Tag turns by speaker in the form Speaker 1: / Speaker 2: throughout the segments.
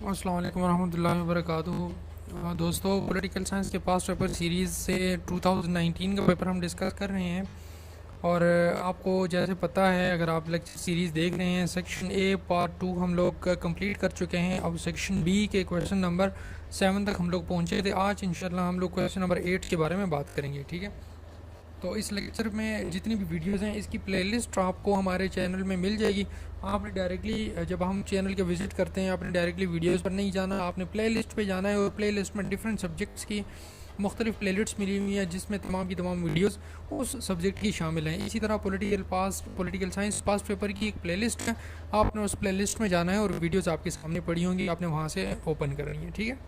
Speaker 1: अस्सलाम वालेकुम रहमतुल्लाहि व बरकातुहू। दोस्तों, पॉलिटिकल साइंस के पास्ट पेपर सीरीज़ से 2019 का पेपर हम डिस्कस कर रहे हैं। और आपको जैसे पता है, अगर आप लेक्चर सीरीज़ देख रहे हैं, सेक्शन ए पार्ट 2 हम लोग कंप्लीट कर चुके हैं। अब सेक्शन बी के क्वेश्चन नंबर 7 तक हम लोग पहुँचे थे। आज इंशाल्लाह हम लोग क्वेश्चन नंबर 8 के बारे में बात करेंगे, ठीक है। तो इस लेक्चर में जितनी भी वीडियोज़ हैं, इसकी प्लेलिस्ट आपको हमारे चैनल में मिल जाएगी। आपने डायरेक्टली, जब हम चैनल के विज़िट करते हैं, आपने डायरेक्टली वीडियोज़ पर नहीं जाना, आपने प्लेलिस्ट पे जाना है। और प्लेलिस्ट में डिफरेंट सब्जेक्ट्स की मुख्तलिफ प्लेलिस्ट मिली हुई है, जिसमें तमाम की तमाम वीडियोज़ उस सब्जेक्ट की शामिल हैं। इसी तरह पॉलिटिकल साइंस पास्ट पेपर की एक प्लेलिस्ट है। आपने उस प्लेलिस्ट में जाना है और वीडियोज़ आपके सामने पड़ी होंगी, आपने वहाँ से ओपन करनी है, ठीक है।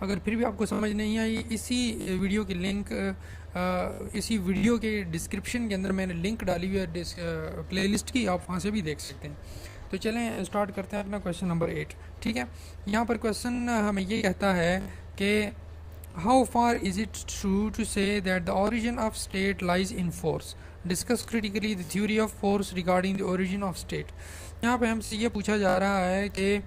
Speaker 1: अगर फिर भी आपको समझ नहीं आई, इसी वीडियो की लिंक इसी वीडियो के डिस्क्रिप्शन के अंदर मैंने लिंक डाली हुई है प्लेलिस्ट की, आप वहाँ से भी देख सकते हैं। तो चलें स्टार्ट करते हैं अपना क्वेश्चन नंबर 8, ठीक है। यहाँ पर क्वेश्चन हमें ये कहता है कि how far is it true to say that the origin of state lies in force, discuss critically the theory of force regarding the origin of state. यहाँ पे हमसे ये पूछा जा रहा है कि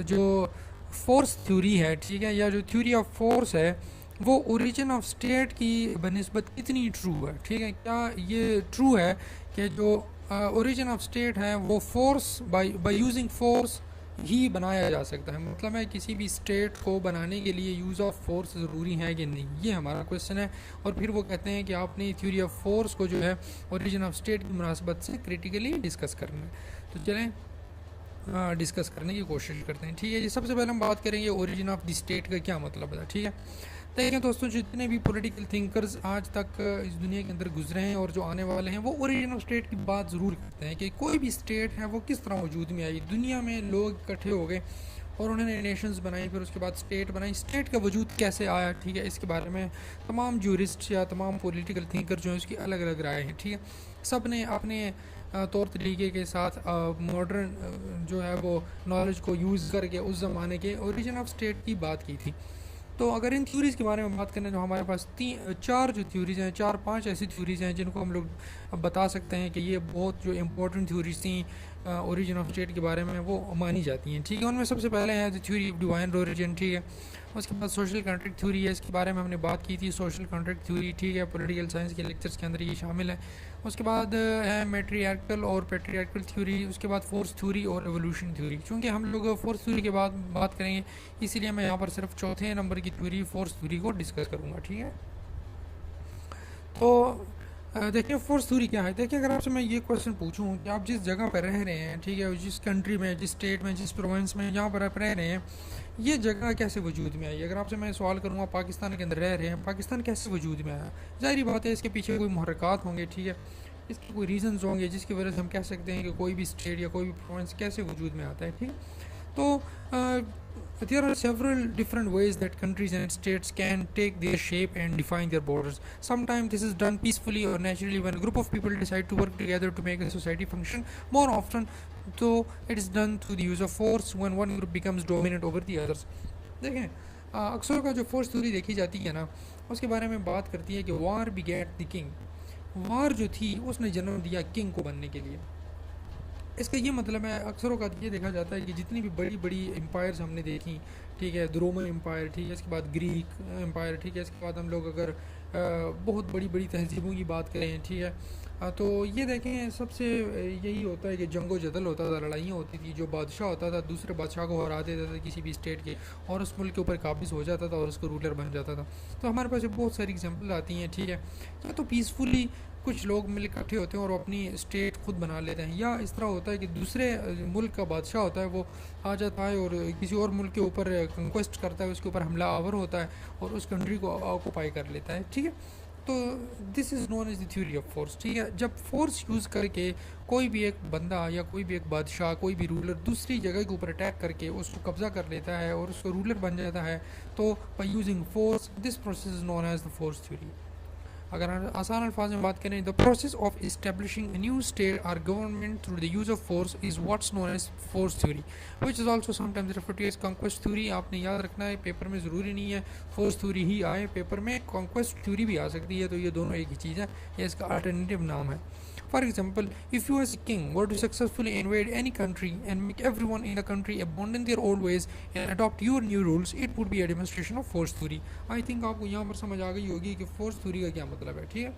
Speaker 1: जो फोर्स थ्योरी है, ठीक है, या जो थ्योरी ऑफ फोर्स है, वो ओरिजिन ऑफ स्टेट की बनिस्बत कितनी ट्रू है, ठीक है। क्या ये ट्रू है कि जो ओरिजिन ऑफ स्टेट है वो फोर्स बाय यूजिंग फोर्स ही बनाया जा सकता है? मतलब है किसी भी स्टेट को बनाने के लिए यूज़ ऑफ फोर्स ज़रूरी है कि नहीं, ये हमारा क्वेश्चन है। और फिर वो कहते हैं कि आपने थ्योरी ऑफ फोर्स को जो है ओरिजिन ऑफ स्टेट की मुनासबत से क्रिटिकली डिस्कस करना है। तो चलें डिस्कस करने की कोशिश करते हैं, ठीक है जी। सबसे पहले हम बात करेंगे ओरिजिन ऑफ द स्टेट का क्या मतलब है, ठीक है। देखें दोस्तों, जितने भी पॉलिटिकल थिंकर्स आज तक इस दुनिया के अंदर गुजरे हैं और जो आने वाले हैं, वो ओरिजिन ऑफ स्टेट की बात ज़रूर करते हैं कि कोई भी स्टेट है वो किस तरह वजूद में आई। दुनिया में लोग इकट्ठे हो गए और उन्होंने नेशंस बनाई, फिर उसके बाद स्टेट बनाई। स्टेट का वजूद कैसे आया, ठीक है, इसके बारे में तमाम ज्यूरिस्ट या तमाम पॉलिटिकल थिंकर जो हैं उसकी अलग अलग राय हैं, ठीक है। सब ने अपने तौर तरीके के साथ मॉडर्न जो है वो नॉलेज को यूज़ करके उस ज़माने के ओरिजिन ऑफ स्टेट की बात की थी। तो अगर इन थ्योरीज़ के बारे में बात करें, तो हमारे पास चार जो थ्योरीज़ हैं, 4-5 ऐसी थ्योरीज़ हैं जिनको हम लोग बता सकते हैं कि ये बहुत जो इम्पोर्टेंट थ्योरीज़ थी ओरिजिन ऑफ स्टेट के बारे में, वो मानी जाती हैं, ठीक है। उनमें सबसे पहले है the theory of divine origin, ठीक है। उसके बाद सोशल कॉन्ट्रैक्ट थ्योरी है, इसके बारे में हमने बात की थी, सोशल कॉन्ट्रैक्ट थ्योरी, ठीक है, पॉलिटिकल साइंस के लेक्चर्स के अंदर ये शामिल है। उसके बाद है मैट्रियार्कल और पैट्रियार्कल थ्योरी। उसके बाद फोर्स थ्योरी और एवोल्यूशन थ्योरी। चूँकि हम लोग फोर्स थ्योरी के बाद बात करेंगे, इसीलिए मैं यहाँ पर सिर्फ चौथे नंबर की थ्योरी फोर्स थ्योरी को डिस्कस करूँगा, ठीक है। तो देखिए फोर्स थ्योरी क्या है। देखिए, अगर आपसे मैं ये क्वेश्चन पूछूं कि आप जिस जगह पर रह रहे हैं, ठीक है, जिस कंट्री में, जिस स्टेट में, जिस प्रोविंस में जहाँ पर आप रह रहे हैं, ये जगह कैसे वजूद में आई। अगर आपसे मैं सवाल करूँगा, पाकिस्तान के अंदर रह रहे हैं, पाकिस्तान कैसे वजूद में आया? ज़ाहिर बात है इसके पीछे कोई मुहर्रिकात होंगे, ठीक है, इसके कोई रीजंस होंगे जिसकी वजह से हम कह सकते हैं कि कोई भी स्टेट या कोई भी प्रोविंस कैसे वजूद में आता है, ठीक। तो there are several different ways that countries and states can take their shape and define their borders. Sometimes this is done peacefully or naturally when a group of people decide to work together to make a society function. More often, though, it is done through the use of force when one group becomes dominant over the others. देखें, अक्सर का जो force theory देखी जाती है ना, उसके बारे में बात करती है कि वार बिगेट द किंग। वार जो थी उसने जन्म दिया किंग को बनने के लिए। इसका ये मतलब है, अक्सरों का ये देखा जाता है कि जितनी भी बड़ी बड़ी एम्पायर्स हमने देखी, ठीक है, द रोमन एम्पायर, ठीक है, इसके बाद ग्रीक एम्पायर, ठीक है, इसके बाद हम लोग अगर बहुत बड़ी बड़ी तहजीबों की बात करें, ठीक है, तो ये देखें सबसे यही होता है कि जंगो जदल होता था, लड़ाइयाँ होती थी। जो बादशाह होता था दूसरे बादशाह को हरा देता था किसी भी स्टेट के, और उस मुल्क के ऊपर काबिज हो जाता था और उसको रूलर बन जाता था। तो हमारे पास बहुत सारी एग्जाम्पल आती हैं, ठीक है। या तो पीसफुली कुछ लोग मिल इकट्ठे होते हैं और अपनी स्टेट खुद बना लेते हैं, या इस तरह होता है कि दूसरे मुल्क का बादशाह होता है, वो आ जाता है और किसी और मुल्क के ऊपर कंक्वेस्ट करता है, उसके ऊपर हमला आवर होता है और उस कंट्री को ऑक्यूपाई कर लेता है, ठीक है। तो this is known as the theory of force, ठीक है। जब फोर्स यूज़ करके कोई भी एक बंदा या कोई भी एक बादशाह, कोई भी रूलर दूसरी जगह के ऊपर अटैक करके उसको कब्ज़ा कर लेता है और उसको रूलर बन जाता है, तो by using force, this process is known as the force theory. अगर आसान अल्फाज में बात करें, the process of establishing a new state और government through the use of force is what's known as force theory, which is also sometimes referred to as conquest theory. आपने याद रखना है, पेपर में ज़रूरी नहीं है फोर्स थ्योरी ही आए, पेपर में कॉन्क्वेस्ट थ्योरी भी आ सकती है, तो ये दोनों एक ही चीज़ है, ये इसका अल्टरनेटिव नाम है। For example, if you as a king were to successfully invade any country and make everyone in the country abandon their old ways and adopt your new rules, it would be a demonstration of force theory. I think आपको यहाँ पर समझ आ गई होगी कि force theory का क्या मतलब है, ठीक है।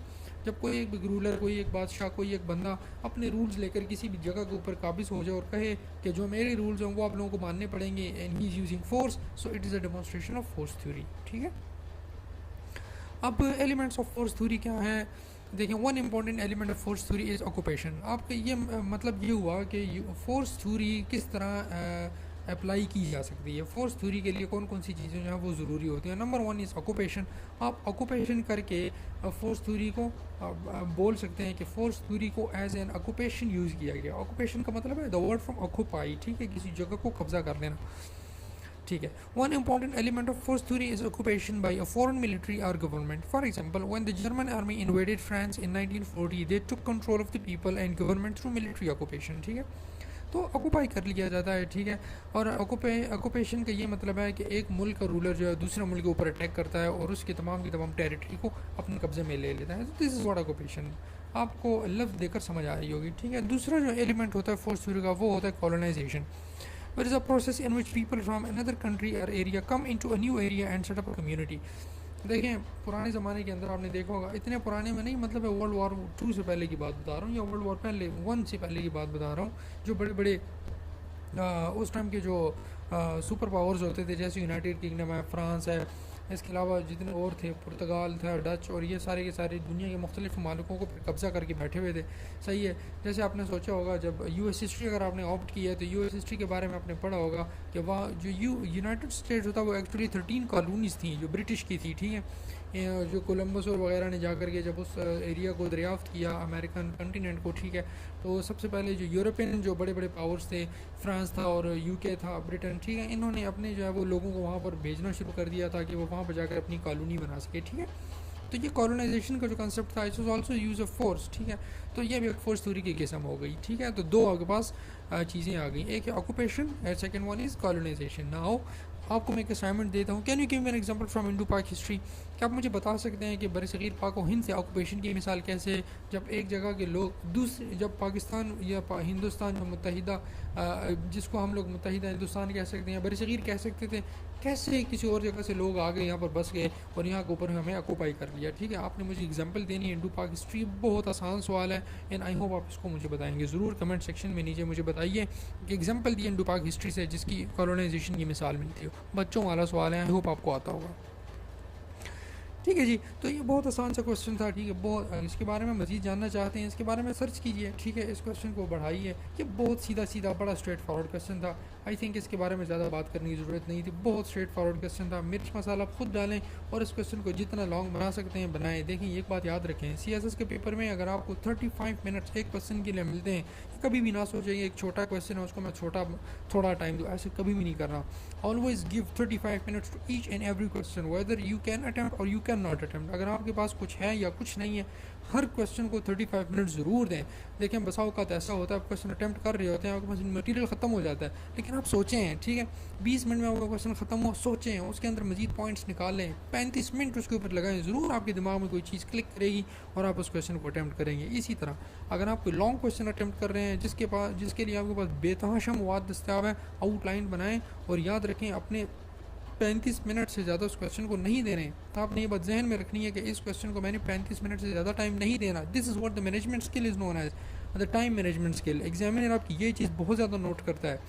Speaker 1: जब कोई एक रूलर, कोई एक बादशाह, कोई एक बंदा अपने रूल्स लेकर किसी भी जगह के ऊपर काबिज हो जाए और कहे कि जो मेरे रूल्स हैं वो आप लोगों को मानने पड़ेंगे, and he is using force, so it is a demonstration of force theory, ठीक है। अब एलिमेंट्स ऑफ फोर्स थ्योरी क्या है, देखिए, one important element of force theory is occupation. आपका ये मतलब ये हुआ कि फोर्स थ्योरी किस तरह अप्लाई की जा सकती है, फोर्स थ्योरी के लिए कौन कौन सी चीज़ें जो हैं वो ज़रूरी होती हैं। Number one is occupation. आप ऑक्यूपेशन करके फोर्स थ्योरी को बोल सकते हैं कि फोर्स थ्योरी को एज एन ऑक्यूपेशन यूज़ किया गया। ऑक्यूपेशन का मतलब है द वर्ड फ्रॉम ऑक्यूपाई, ठीक है, किसी जगह को कब्जा कर लेना, ठीक है। One important element of force theory is occupation by a foreign military और government. For example, when the German army invaded France in 1940, they took control of the people and government through military occupation, ठीक है। तो occupy कर लिया जाता है, ठीक है। और ऑक्यूपेशन का ये मतलब है कि एक मुल्क का रूलर जो है दूसरे मुल्क के ऊपर अटैक करता है और उसकी तमाम टेरिटरी को अपने कब्जे में ले लेता है, तो दिस इज़ व्हाट ऑक्यूपेशन। आपको लफ्ज़ देकर समझ आ रही होगी, ठीक है। दूसरा जो एलिमेंट होता है फोर्स थ्योरी का वो होता है colonisation, which is a process in which people from another country or area come into a new area and set up a community. देखें, पुराने ज़माने के अंदर आपने देखा होगा, इतने पुराने में नहीं, मतलब है वर्ल्ड वॉर 2 से पहले की बात बता रहा हूँ, या वर्ल्ड वॉर पहले 1 से पहले की बात बता रहा हूँ, जो बड़े बड़े उस टाइम के जो सुपर पावर्स होते थे, जैसे यूनाइटेड किंगडम है, फ्रांस है, इसके अलावा जितने और थे, पुर्तगाल था, डच, और ये सारे के सारे दुनिया के मुख्तलिफ ममालिकों को कब्ज़ा करके बैठे हुए थे, सही है। जैसे आपने सोचा होगा, जब यूएस हिस्ट्री अगर आपने ऑप्ट किया है तो यूएस हिस्ट्री के बारे में आपने पढ़ा होगा कि वहाँ जो यूनाइटेड स्टेट्स होता है वो एक्चुअली 13 कॉलोनीज़ थी जो ब्रिटिश की थी, ठीक है। जो कोलंबस और वगैरह ने जाकर के जब उस एरिया को दरियाफ्त किया, अमेरिकन कंटिनेंट को, ठीक है, तो सबसे पहले जो यूरोपियन जो बड़े बड़े पावर्स थे, फ्रांस था और यूके था, ब्रिटेन, ठीक है, इन्होंने अपने जो है वो लोगों को वहाँ पर भेजना शुरू कर दिया ताकि वो वहाँ पर जाकर अपनी कॉलोनी बना सके, ठीक है। तो ये कॉलोनाइजेशन का जो कंसेप्ट था, it was also use of force, ठीक है। तो ये भी एक फोर्स थ्योरी की किस्म हो गई, ठीक है। तो दो आपके पास चीज़ें आ गई, एक है occupation and second one is colonisation. Now आपको मैं एक असाइनमेंट देता हूँ, can you give me an example from Indo Pak history. क्या आप मुझे बता सकते हैं कि बरसगीर पाक व हिंद से ऑक्यूपेशन की मिसाल कैसे, जब एक जगह के लोग दूसरे, जब पाकिस्तान या हिंदुस्तान में मुत्तहिदा, जिसको हम लोग मुत्तहिदा हिंदुस्तान कह सकते हैं, बरसगीर कह सकते थे, कैसे किसी और जगह से लोग आ गए, यहाँ पर बस गए और यहाँ के ऊपर हमें ऑक्यूपाई कर लिया, ठीक है। आपने मुझे एग्जांपल देनी है इंडो पाक हिस्ट्री, बहुत आसान सवाल है एंड आई होप आप इसको मुझे बताएंगे ज़रूर। कमेंट सेक्शन में नीचे मुझे बताइए कि एग्जांपल दिए इंडो पाक हिस्ट्री से जिसकी कॉलोनाइजेशन की मिसाल मिलती हो। बच्चों वाला सवाल है, आई होप आपको आता होगा, ठीक है जी। तो ये बहुत आसान सा क्वेश्चन था, ठीक है। बहुत इसके बारे में मज़ीद जानना चाहते हैं, इसके बारे में सर्च कीजिए, ठीक है, इस क्वेश्चन को बढ़ाइए। ये बहुत सीधा सीधा बड़ा स्ट्रेट फॉरवर्ड क्वेश्चन था, आई थिंक इसके बारे में ज़्यादा बात करने की ज़रूरत नहीं थी, बहुत स्ट्रेट फॉरवर्ड क्वेश्चन था। मिर्च मसाला खुद डालें और इस क्वेश्चन को जितना लॉन्ग बना सकते हैं बनाएं। देखें, एक बात याद रखें, CSS के पेपर में अगर आपको 35 मिनट्स एक क्वेश्चन के लिए मिलते हैं, कभी भी ना सोचें एक छोटा क्वेश्चन है उसको मैं थोड़ा टाइम दूँ, ऐसे कभी भी नहीं करना। Always give 35 minutes to each and every question, whether you can attempt और यू कैन नॉट अटैम्प्ट। अगर आपके पास कुछ है या कुछ नहीं है, हर क्वेश्चन को 35 मिनट ज़रूर दें। देखें, बसा औक़ात ऐसा होता है आप क्वेश्चन अटैम्प्ट कर रहे होते हैं, आपके पास मटीरियल ख़त्म हो जाता है, लेकिन आप सोचें हैं, ठीक है, 20 मिनट में आपका क्वेश्चन ख़त्म हो, सोचें, उसके अंदर मजीद पॉइंट्स निकालें, 35 मिनट उसके ऊपर लगाएं, ज़रूर आपके दिमाग में कोई चीज़ क्लिक करेगी और आप उस क्वेश्चन को अटैम्प्ट करेंगे। इसी तरह अगर आप कोई लॉन्ग क्वेश्चन अटैम्प्ट कर रहे हैं जिसके लिए आपके पास बेतहाशा मवाद दस्तियाब है, आउटलाइन बनाएं और याद रखें अपने 35 मिनट से ज़्यादा उस क्वेश्चन को नहीं दे रहे हैं। आपने ये बात जहन में रखनी है कि इस क्वेश्चन को मैंने 35 मिनट से ज़्यादा टाइम नहीं देना। This is what the management skill is known as the time management skill. Examiner आपकी ये चीज़ बहुत ज़्यादा नोट करता है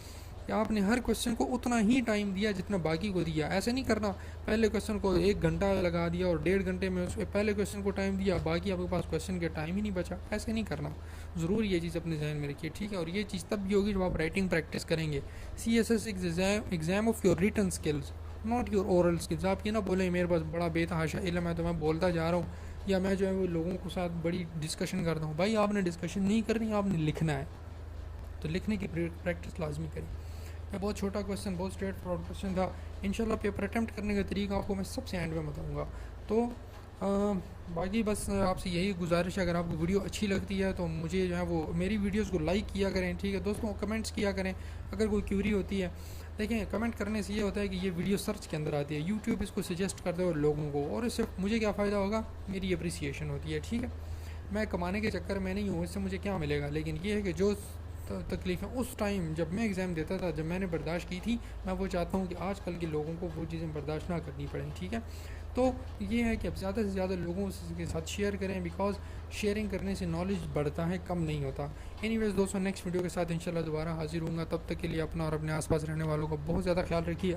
Speaker 1: कि आपने हर क्वेश्चन को उतना ही टाइम दिया जितना बाकी को दिया। ऐसे नहीं करना पहले क्वेश्चन को 1 घंटा लगा दिया और 1.5 घंटे में उसके पहले क्वेश्चन को टाइम दिया, बाकी आपके पास क्वेश्चन के टाइम ही नहीं बचा। ऐसे नहीं करना, ज़रूर ये चीज़ अपने जहन में रखिए, ठीक है। और ये चीज़ तब भी होगी जब आप राइटिंग प्रैक्टिस करेंगे। CSS exam of your written skills, not your oral skills. आप ये ना बोलें मेरे पास बड़ा बेतहाशा इल्म है तो मैं बोलता जा रहा हूँ या मैं जो है वो लोगों के साथ बड़ी डिस्कशन करता हूँ। भाई आपने डिस्कशन नहीं करनी, आपने लिखना है, तो लिखने की प्रैक्टिस लाजमी करें। ये बहुत छोटा क्वेश्चन, बहुत स्ट्रेट फॉरवर्ड क्वेश्चन था। इंशाल्लाह पेपर अटैम्प्ट करने का तरीका आपको मैं सबसे एंड में बताऊँगा। तो बाकी बस आपसे यही गुजारिश है, अगर आपको वीडियो अच्छी लगती है तो मुझे जो है वो मेरी वीडियोस को लाइक किया करें, ठीक है दोस्तों, कमेंट्स किया करें अगर कोई क्यूरी होती है। देखें, कमेंट करने से ये होता है कि ये वीडियो सर्च के अंदर आती है, यूट्यूब इसको सजेस्ट कर दो लोगों को, और इससे मुझे क्या फ़ायदा होगा, मेरी अप्रिसिएशन होती है, ठीक है। मैं कमाने के चक्कर में नहीं हूँ, इससे मुझे क्या मिलेगा, लेकिन ये है कि जो तकलीफ़ें उस टाइम जब मैं एग्ज़ाम देता था, जब मैंने बर्दाश्त की थी, मैं वो चाहता हूँ कि आजकल के लोगों को वो चीज़ें बर्दाश्त ना करनी पड़ें, ठीक है। तो ये है कि अब ज़्यादा से ज़्यादा लोगों के साथ शेयर करें, बिकॉज शेयरिंग करने से नॉलेज बढ़ता है, कम नहीं होता। एनीवेज दोस्तों, नेक्स्ट वीडियो के साथ इंशाल्लाह दोबारा हाजिर हूँगा, तब तक के लिए अपना और अपने आसपास रहने वालों का बहुत ज़्यादा ख्याल रखिए।